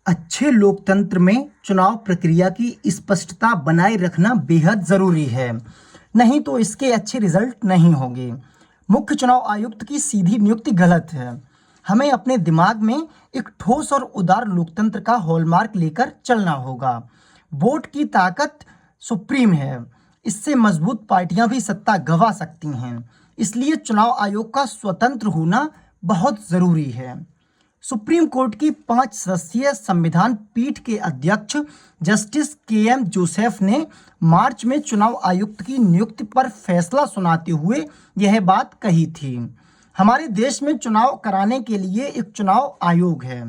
अच्छे लोकतंत्र में चुनाव प्रक्रिया की स्पष्टता बनाए रखना बेहद ज़रूरी है। नहीं तो इसके अच्छे रिजल्ट नहीं होंगे। मुख्य चुनाव आयुक्त की सीधी नियुक्ति गलत है। हमें अपने दिमाग में एक ठोस और उदार लोकतंत्र का हॉलमार्क लेकर चलना होगा। वोट की ताकत सुप्रीम है। इससे मजबूत पार्टियां भी सत्ता गंवा सकती हैं। इसलिए चुनाव आयोग का स्वतंत्र होना बहुत ज़रूरी है। सुप्रीम कोर्ट की 5 सदस्यीय संविधान पीठ के अध्यक्ष जस्टिस के.एम. जोसेफ ने मार्च में चुनाव आयुक्त की नियुक्ति पर फैसला सुनाते हुए यह बात कही थी। हमारे देश में चुनाव कराने के लिए एक चुनाव आयोग है।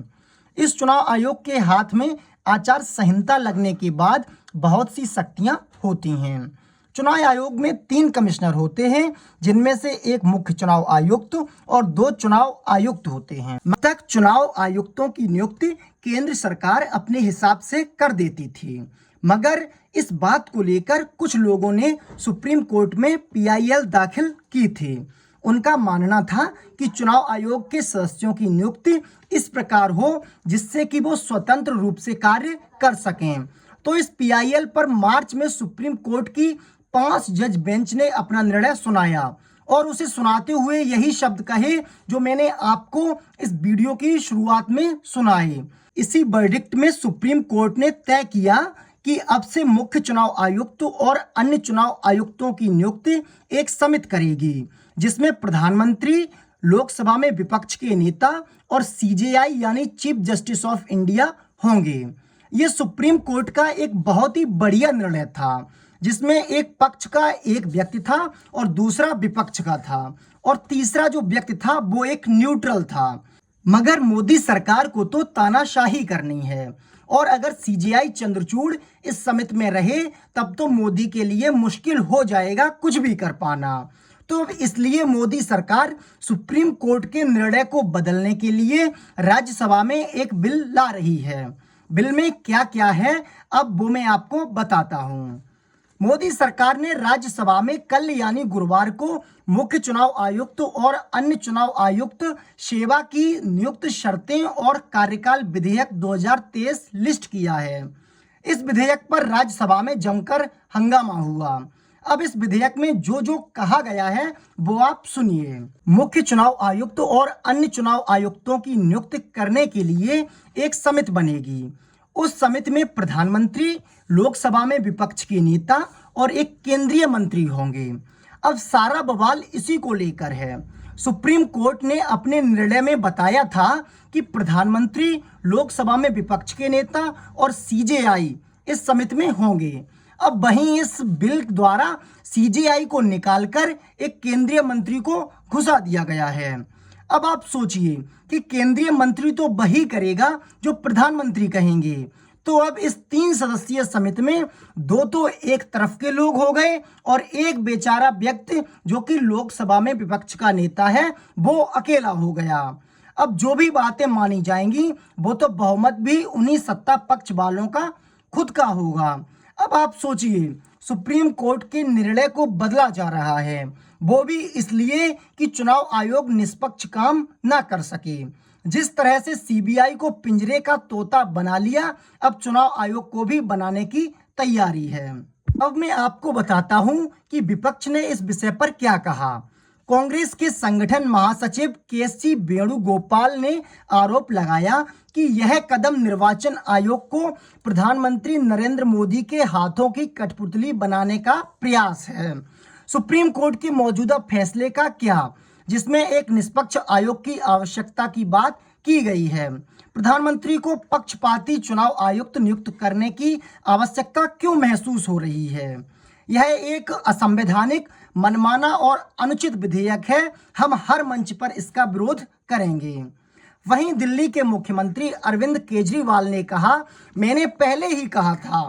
इस चुनाव आयोग के हाथ में आचार संहिता लगने के बाद बहुत सी शक्तियां होती हैं। चुनाव आयोग में 3 कमिश्नर होते हैं, जिनमें से एक मुख्य चुनाव आयुक्त और 2 चुनाव आयुक्त होते हैं। तक चुनाव आयुक्तों की नियुक्ति केंद्र सरकार अपने हिसाब से कर देती थी, मगर इस बात को लेकर कुछ लोगों ने सुप्रीम कोर्ट में पीआईएल दाखिल की थी। उनका मानना था कि चुनाव आयोग के सदस्यों की नियुक्ति इस प्रकार हो जिससे कि वो स्वतंत्र रूप से कार्य कर सकें। तो इस पीआईएल पर मार्च में सुप्रीम कोर्ट की 5 जज बेंच ने अपना निर्णय सुनाया और उसे सुनाते हुए यही शब्द कहे जो मैंने आपको इस वीडियो की शुरुआत में सुनाए। इसी वर्डिक्ट में सुप्रीम कोर्ट ने तय किया कि अब से मुख्य चुनाव आयुक्त और अन्य चुनाव आयुक्तों की नियुक्ति एक समिति करेगी, जिसमें प्रधानमंत्री, लोकसभा में विपक्ष के नेता और सीजेआई यानी चीफ जस्टिस ऑफ इंडिया होंगे। ये सुप्रीम कोर्ट का एक बहुत ही बढ़िया निर्णय था, जिसमें एक पक्ष का एक व्यक्ति था और दूसरा विपक्ष का था और तीसरा जो व्यक्ति था वो एक न्यूट्रल था। मगर मोदी सरकार को तो तानाशाही करनी है और अगर सीजेआई चंद्रचूड़ इस समिति में रहे तब तो मोदी के लिए मुश्किल हो जाएगा कुछ भी कर पाना। तो इसलिए मोदी सरकार सुप्रीम कोर्ट के निर्णय को बदलने के लिए राज्यसभा में एक बिल ला रही है। बिल में क्या क्या है अब वो मैं आपको बताता हूँ। मोदी सरकार ने राज्यसभा में कल यानी गुरुवार को मुख्य चुनाव आयुक्त और अन्य चुनाव आयुक्त सेवा की नियुक्त शर्तें और कार्यकाल विधेयक 2023 लिस्ट किया है। इस विधेयक पर राज्यसभा में जमकर हंगामा हुआ। अब इस विधेयक में जो जो कहा गया है वो आप सुनिए। मुख्य चुनाव आयुक्त और अन्य चुनाव आयुक्तों की नियुक्ति करने के लिए एक समिति बनेगी। उस समिति में प्रधानमंत्री, लोकसभा में विपक्ष के नेता और एक केंद्रीय मंत्री होंगे। अब सारा बवाल इसी को लेकर है। सुप्रीम कोर्ट ने अपने निर्णय में बताया था कि प्रधानमंत्री, लोकसभा में विपक्ष के नेता और सीजेआई इस समिति में होंगे। अब वहीं इस बिल द्वारा सीजेआई को निकालकर एक केंद्रीय मंत्री को घुसा दिया गया है। अब आप सोचिए कि केंद्रीय मंत्री तो वही करेगा जो प्रधानमंत्री कहेंगे। तो अब इस 3 सदस्यीय समिति में 2 तो एक तरफ के लोग हो गए और एक बेचारा व्यक्ति जो कि लोकसभा में विपक्ष का नेता है वो अकेला हो गया। अब जो भी बातें मानी जाएंगी वो तो बहुमत भी उन्हीं सत्ता पक्ष वालों का खुद का होगा। अब आप सोचिए, सुप्रीम कोर्ट के निर्णय को बदला जा रहा है, वो भी इसलिए कि चुनाव आयोग निष्पक्ष काम ना कर सके। जिस तरह से सीबीआई को पिंजरे का तोता बना लिया, अब चुनाव आयोग को भी बनाने की तैयारी है। अब मैं आपको बताता हूं कि विपक्ष ने इस विषय पर क्या कहा। कांग्रेस के संगठन महासचिव के.सी. वेणुगोपाल ने आरोप लगाया कि यह कदम निर्वाचन आयोग को प्रधानमंत्री नरेंद्र मोदी के हाथों की कठपुतली बनाने का प्रयास है। सुप्रीम कोर्ट के मौजूदा फैसले का क्या, जिसमें एक निष्पक्ष आयोग की आवश्यकता की बात की गई है। प्रधानमंत्री को पक्षपाती चुनाव आयुक्त नियुक्त करने की आवश्यकता क्यों महसूस हो रही है? यह एक असंवैधानिक, मनमाना और अनुचित विधेयक है। हम हर मंच पर इसका विरोध करेंगे। वहीं दिल्ली के मुख्यमंत्री अरविंद केजरीवाल ने कहा, मैंने पहले ही कहा था,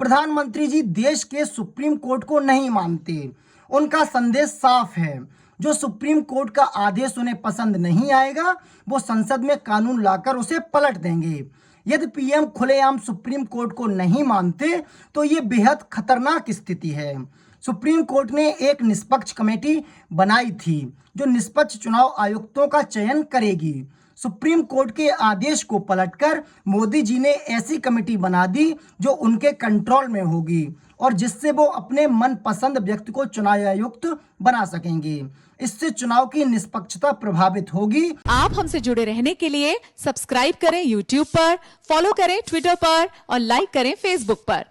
प्रधानमंत्री जी देश के सुप्रीम कोर्ट को नहीं मानते। उनका संदेश साफ है, जो सुप्रीम कोर्ट का आदेश उन्हें पसंद नहीं आएगा वो संसद में कानून लाकर उसे पलट देंगे। यदि पीएम खुलेआम सुप्रीम कोर्ट को नहीं मानते तो ये बेहद खतरनाक स्थिति है। सुप्रीम कोर्ट ने एक निष्पक्ष कमेटी बनाई थी जो निष्पक्ष चुनाव आयुक्तों का चयन करेगी। सुप्रीम कोर्ट के आदेश को पलटकर मोदी जी ने ऐसी कमेटी बना दी जो उनके कंट्रोल में होगी और जिससे वो अपने मनपसंद व्यक्ति को चुनाव आयुक्त बना सकेंगे। इससे चुनाव की निष्पक्षता प्रभावित होगी। आप हमसे जुड़े रहने के लिए सब्सक्राइब करें YouTube पर, फॉलो करें Twitter पर और लाइक करें Facebook पर।